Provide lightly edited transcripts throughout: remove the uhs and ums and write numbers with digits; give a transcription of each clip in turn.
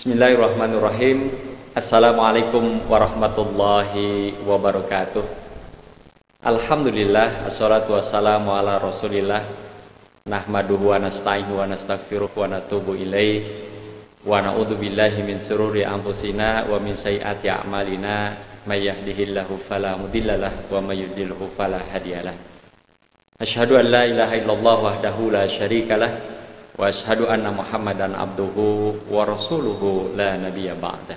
Bismillahirrahmanirrahim. Assalamualaikum warahmatullahi wabarakatuh. Alhamdulillah, assalatu wassalamu ala rasulillah. Nahmaduhu wa nasta'inuhu wa nastaghfiruh wa natubu ilaih. Wa na'udzu billahi min sururi anfusina wa min sayyiati a'malina. May yahdihillahu fala mudhillalah wa may yudhlilhu fala hadiyalah. Asyhadu an la ilaha illallah wahdahu la syarikalah wa asyhadu anna Muhammadan abduhu wa rasuluhu la nabiyya ba'dah.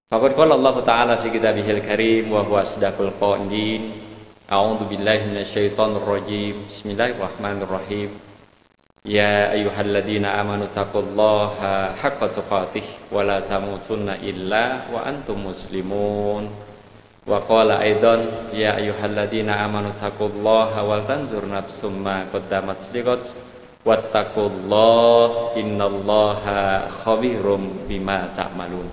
Faqad qala Allah Ta'ala fi kitabihil karim wa huwa asdaqul qailin. A'udzu billahi minasyaitonir rajim. Bismillahirrahmanirrahim. Ya ayyuhalladzina amanu taqullaha haqqa tuqatih wa la tamutunna illa wa antum muslimun. Wa qala aidan ya ayyuhalladzina amanu taqullaha wal tanzur nafsum ma qaddamat liqad wattaqullah innallaha khabirum bima ta'malun.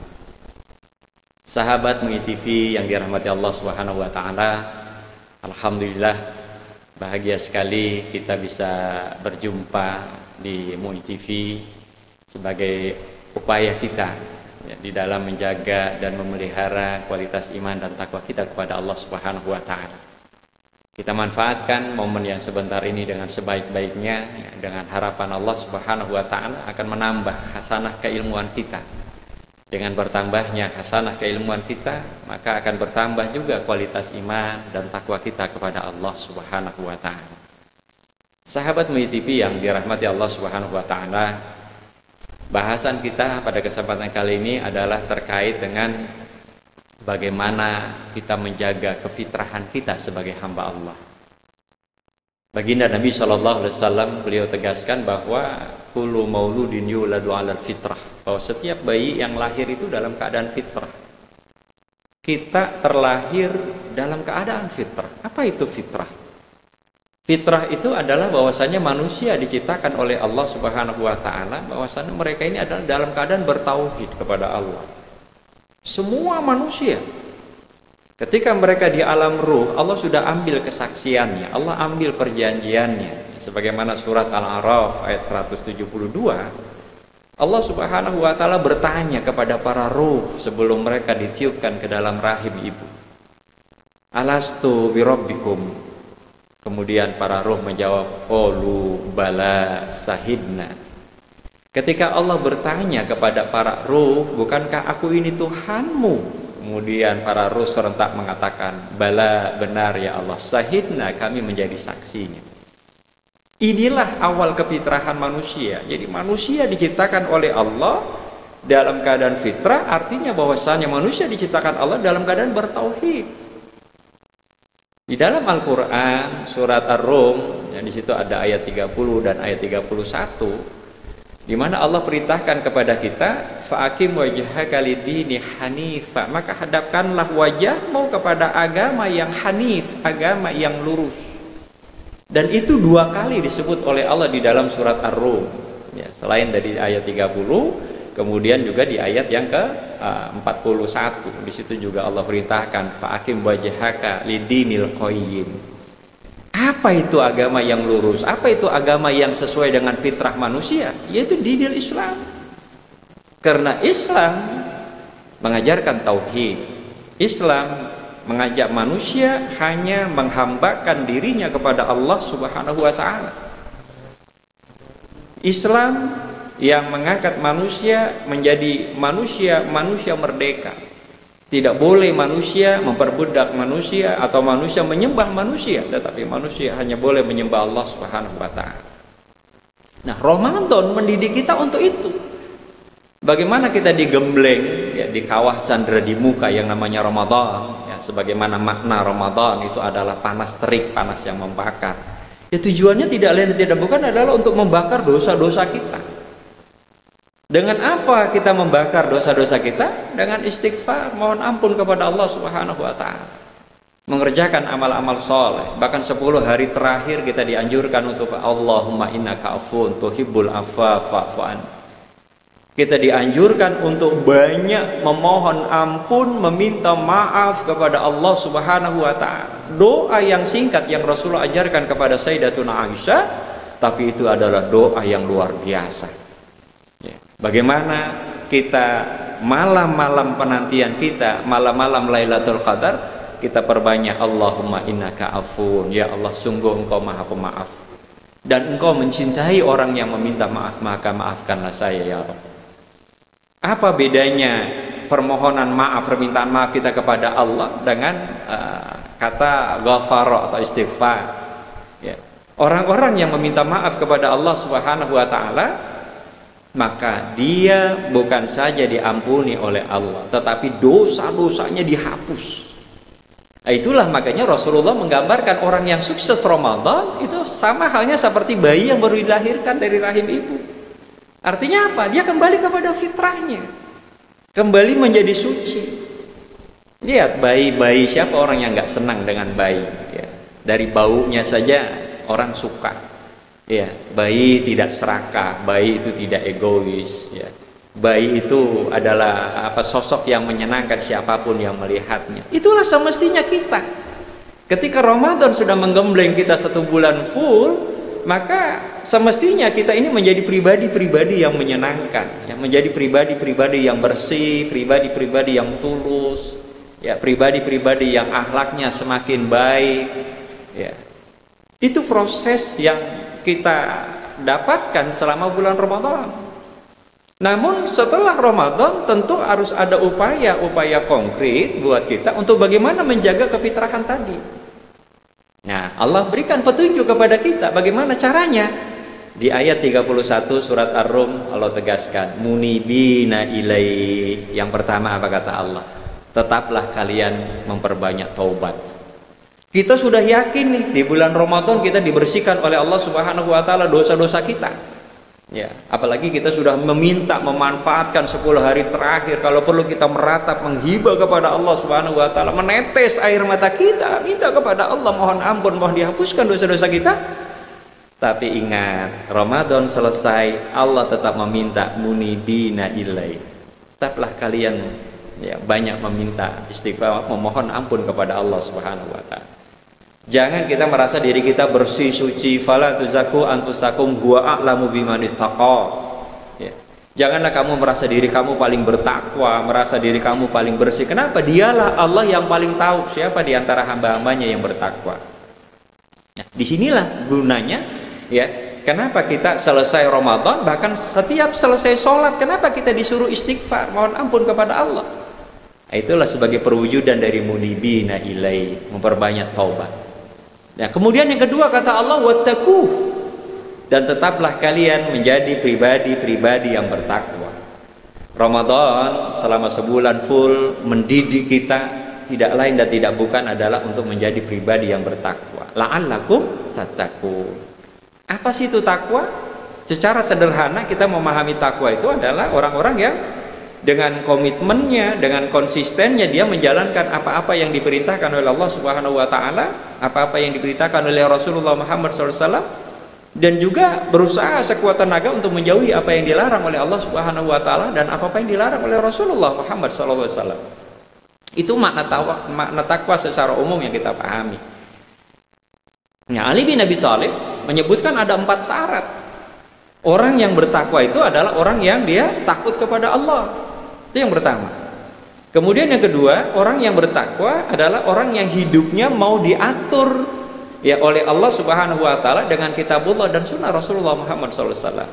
Sahabat MUI TV yang dirahmati Allah Subhanahu wa taala, alhamdulillah bahagia sekali kita bisa berjumpa di MUI TV sebagai upaya kita di dalam menjaga dan memelihara kualitas iman dan takwa kita kepada Allah Subhanahu wa taala. Kita manfaatkan momen yang sebentar ini dengan sebaik-baiknya ya, dengan harapan Allah Subhanahu wa taala akan menambah hasanah keilmuan kita. Dengan bertambahnya hasanah keilmuan kita, maka akan bertambah juga kualitas iman dan takwa kita kepada Allah Subhanahu wa taala. Sahabat MUI TV yang dirahmati Allah Subhanahu wa taala, bahasan kita pada kesempatan kali ini adalah terkait dengan bagaimana kita menjaga kefitrahan kita sebagai hamba Allah. Baginda Nabi SAW beliau tegaskan bahwa kullu mauludin yuladu 'alal fitrah, bahwa setiap bayi yang lahir itu dalam keadaan fitrah. Kita terlahir dalam keadaan fitrah. Apa itu fitrah? Fitrah itu adalah bahwasanya manusia diciptakan oleh Allah Subhanahu wa taala, bahwasanya mereka ini adalah dalam keadaan bertauhid kepada Allah. Semua manusia ketika mereka di alam ruh, Allah sudah ambil kesaksiannya, Allah ambil perjanjiannya. Sebagaimana surat Al-A'raf ayat 172, Allah Subhanahu wa taala bertanya kepada para ruh sebelum mereka ditiupkan ke dalam rahim ibu, alastu birabbikum. Kemudian para ruh menjawab, qalu bala sahidna. Ketika Allah bertanya kepada para ruh, bukankah aku ini Tuhanmu? Kemudian para ruh serentak mengatakan, bala, benar ya Allah, sahidna, kami menjadi saksinya. Inilah awal kefitrahan manusia. Jadi manusia diciptakan oleh Allah dalam keadaan fitrah, artinya bahwasanya manusia diciptakan Allah dalam keadaan bertauhid. Di dalam Al-Quran surat Ar-Rum, yang di situ ada ayat 30 dan ayat 31, di mana Allah perintahkan kepada kita, fa'akim wajhaka lidini hanifa, maka hadapkanlah wajahmu kepada agama yang hanif, agama yang lurus. Dan itu dua kali disebut oleh Allah di dalam surat Ar-Rum ya, selain dari ayat 30, kemudian juga di ayat yang ke 41, di situ juga Allah perintahkan fa'akim wajhaka lidinil qayyim. Apa itu agama yang lurus? Apa itu agama yang sesuai dengan fitrah manusia? Yaitu dinil Islam. Karena Islam mengajarkan tauhid. Islam mengajak manusia hanya menghambakan dirinya kepada Allah Subhanahu wa taala. Islam yang mengangkat manusia menjadi manusia merdeka. Tidak boleh manusia memperbudak manusia atau manusia menyembah manusia, tetapi manusia hanya boleh menyembah Allah Subhanahu wa taala. Nah, Ramadan mendidik kita untuk itu. Bagaimana kita digembleng ya, di kawah candra di muka yang namanya Ramadan ya, sebagaimana makna Ramadan itu adalah panas terik, panas yang membakar. Ya, tujuannya tidak lain tidak bukan adalah untuk membakar dosa-dosa kita. Dengan apa kita membakar dosa-dosa kita? Dengan istighfar, mohon ampun kepada Allah Subhanahu wa taala. Mengerjakan amal-amal soleh. Bahkan 10 hari terakhir kita dianjurkan untuk Allahumma innaka afuwun tuhibbul afwa fa'fu anni. Kita dianjurkan untuk banyak memohon ampun, meminta maaf kepada Allah Subhanahu wa taala. Doa yang singkat yang Rasulullah ajarkan kepada Sayyidatuna Aisyah, tapi itu adalah doa yang luar biasa. Ya. Bagaimana kita malam-malam penantian kita, malam-malam Lailatul Qadar, kita perbanyak Allahumma innaka afun, ya Allah sungguh engkau maha pemaaf dan engkau mencintai orang yang meminta maaf, maka maafkanlah saya ya Rabb. Apa bedanya permohonan maaf, permintaan maaf kita kepada Allah dengan kata ghafara atau istighfar? Ya. Orang-orang yang meminta maaf kepada Allah Subhanahu wa taala, maka dia bukan saja diampuni oleh Allah, tetapi dosa-dosanya dihapus. Itulah makanya Rasulullah menggambarkan orang yang sukses Ramadan itu sama halnya seperti bayi yang baru dilahirkan dari rahim ibu. Artinya apa? Dia kembali kepada fitrahnya, kembali menjadi suci. Lihat bayi-bayi, siapa orang yang nggak senang dengan bayi? Ya. Dari baunya saja orang suka. Ya, bayi tidak serakah, bayi itu tidak egois. Ya. Bayi itu adalah sosok yang menyenangkan siapapun yang melihatnya. Itulah semestinya kita. Ketika Ramadan sudah menggembleng kita 1 bulan full, maka semestinya kita ini menjadi pribadi-pribadi yang menyenangkan, yang menjadi pribadi-pribadi yang bersih, pribadi-pribadi yang tulus, ya, pribadi-pribadi yang akhlaknya semakin baik. Ya. Itu proses yang kita dapatkan selama bulan Ramadan. Namun setelah Ramadan tentu harus ada upaya-upaya konkret buat kita untuk bagaimana menjaga kefitrahan tadi. Nah, Allah berikan petunjuk kepada kita bagaimana caranya. Di ayat 31 surat Ar-Rum Allah tegaskan, munibina ilai. Yang pertama apa kata Allah? Tetaplah kalian memperbanyak taubat. Kita sudah yakin nih di bulan Ramadan kita dibersihkan oleh Allah Subhanahu wa taala dosa-dosa kita. Ya, apalagi kita sudah memanfaatkan 10 hari terakhir, kalau perlu kita meratap menghibah kepada Allah Subhanahu wa taala, menetes air mata kita, minta kepada Allah mohon ampun, mohon dihapuskan dosa-dosa kita. Tapi ingat, Ramadan selesai, Allah tetap meminta munibina ilai. Tetaplah kalian ya banyak meminta istighfar, memohon ampun kepada Allah Subhanahu wa taala. Jangan kita merasa diri kita bersih suci, fala tuzaku anfusakum huwa a'lamu biman ittaqa. Ya. Janganlah kamu merasa diri kamu paling bertakwa, merasa diri kamu paling bersih. Kenapa? Dialah Allah yang paling tahu siapa di antara hamba-hambanya yang bertakwa. Nah, disinilah gunanya ya. Kenapa kita selesai Ramadan, bahkan setiap selesai sholat, kenapa kita disuruh istighfar, mohon ampun kepada Allah? Nah, itulah sebagai perwujudan dari munibina ilai, memperbanyak taubat. Nah, kemudian yang kedua kata Allah wattaqu, dan tetaplah kalian menjadi pribadi-pribadi yang bertakwa. Ramadan selama sebulan full mendidik kita tidak lain dan tidak bukan adalah untuk menjadi pribadi yang bertakwa. La'allakum tattaqun. Apa sih itu takwa? Secara sederhana kita memahami takwa itu adalah orang-orang yang dengan komitmennya, dengan konsistennya dia menjalankan apa-apa yang diperintahkan oleh Allah Subhanahu wa taala, apa-apa yang diperintahkan oleh Rasulullah Muhammad SAW, dan juga berusaha sekuat tenaga untuk menjauhi apa yang dilarang oleh Allah Subhanahu wa taala dan apa-apa yang dilarang oleh Rasulullah Muhammad SAW. Itu makna takwa secara umum yang kita pahami. Nah, Ali bin Abi Thalib menyebutkan ada 4 syarat. Orang yang bertakwa itu adalah orang yang dia takut kepada Allah. Itu yang pertama. Kemudian yang kedua, orang yang bertakwa adalah orang yang hidupnya mau diatur ya oleh Allah Subhanahu wa taala dengan kitabullah dan sunnah Rasulullah Muhammad SAW.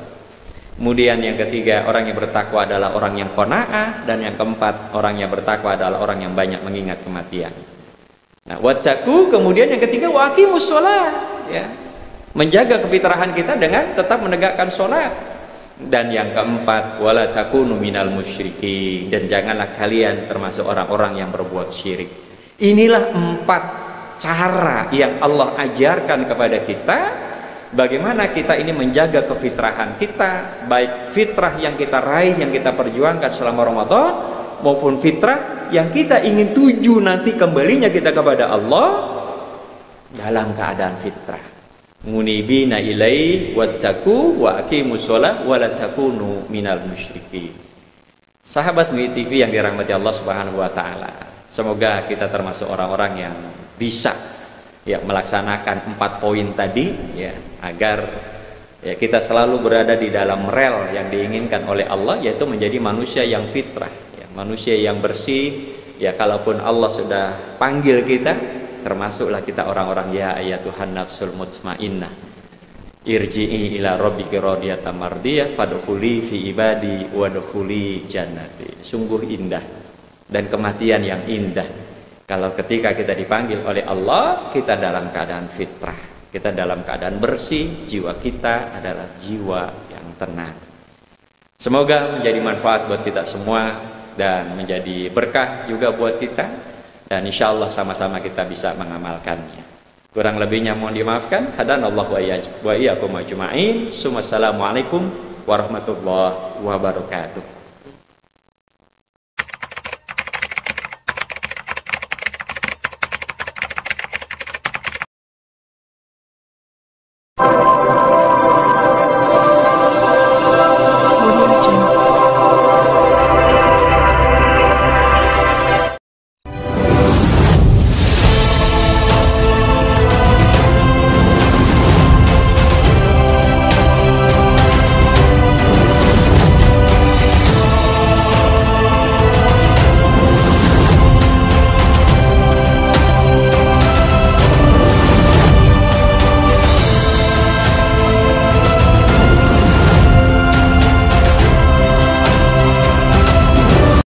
Kemudian yang ketiga, orang yang bertakwa adalah orang yang qanaah, dan yang keempat, orang yang bertakwa adalah orang yang banyak mengingat kematian. Nah, wattaqu, kemudian yang ketiga waqimus shalah ya. Menjaga kefitrahan kita dengan tetap menegakkan sholat. Dan yang keempat, wala takunu minal musyrikin, dan janganlah kalian termasuk orang-orang yang berbuat syirik. Inilah 4 cara yang Allah ajarkan kepada kita bagaimana kita ini menjaga kefitrahan kita, baik fitrah yang kita raih, yang kita perjuangkan selama Ramadan, maupun fitrah yang kita ingin tuju nanti kembalinya kita kepada Allah dalam keadaan fitrah. Munibina ilai wattaqu wa aqimus shalah wa la takunu minal musyrikin. Sahabat MUI TV yang dirahmati Allah Subhanahu wa taala, semoga kita termasuk orang-orang yang bisa ya melaksanakan 4 poin tadi ya, agar Ya, kita selalu berada di dalam rel yang diinginkan oleh Allah, yaitu menjadi manusia yang fitrah, ya, manusia yang bersih. Ya, kalaupun Allah sudah panggil kita, termasuklah kita orang-orang ya ayatuhan nafsul mutmainnah, irji'i ila rabbiki radiyatan mardiyah fadkhuli fi ibadi wadkhuli jannati. Sungguh indah dan kematian yang indah kalau ketika kita dipanggil oleh Allah, kita dalam keadaan fitrah, kita dalam keadaan bersih, jiwa kita adalah jiwa yang tenang. Semoga menjadi manfaat buat kita semua dan menjadi berkah juga buat kita, dan insya Allah sama-sama kita bisa mengamalkannya. Kurang lebihnya mohon dimaafkan. Hadanallahu wa iyyakum ajma'in. Assalamualaikum warahmatullahi wabarakatuh.